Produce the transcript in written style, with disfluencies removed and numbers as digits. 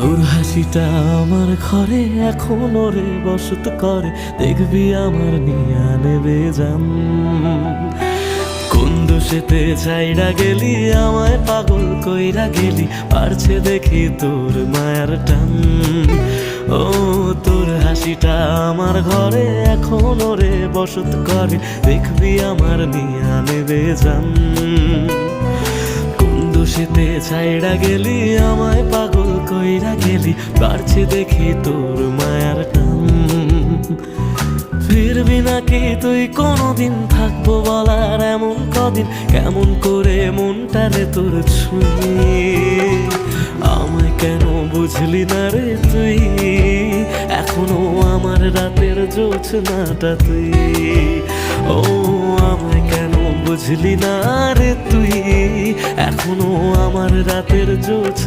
তোর হাসিটা আমার ঘরে এখনো রে বসত করে, দেখবি আমার নিয়া নেবে জান। কোন দোষেতে ছাইড়া গেলি আমায় পাগল কইরা গেলি, পারছে দেখি তোর মায়ার টান। ও তোর হাসিটা আমার ঘরে এখনো রে বসত করে, দেখবি আমার নিয়া নেবে জান। দোষেতে ছাইড়া গেলি আমায় পাগল কইরা গেলি, পারছি দেখি তোর মায়ার টান। ফিরবি নাকি তুই কোনদিন, থাকবো বলার এমন কদিন, কেমন করে মনটারে তোর ছুঁয়ে। আমায় কেন বুঝলি না রে তুই, এখনো আমার রাতের জোছনাটা তুই। ও আমায় কেন বুঝলি না রে তুই, এখনো আমার রাতের জোছনা।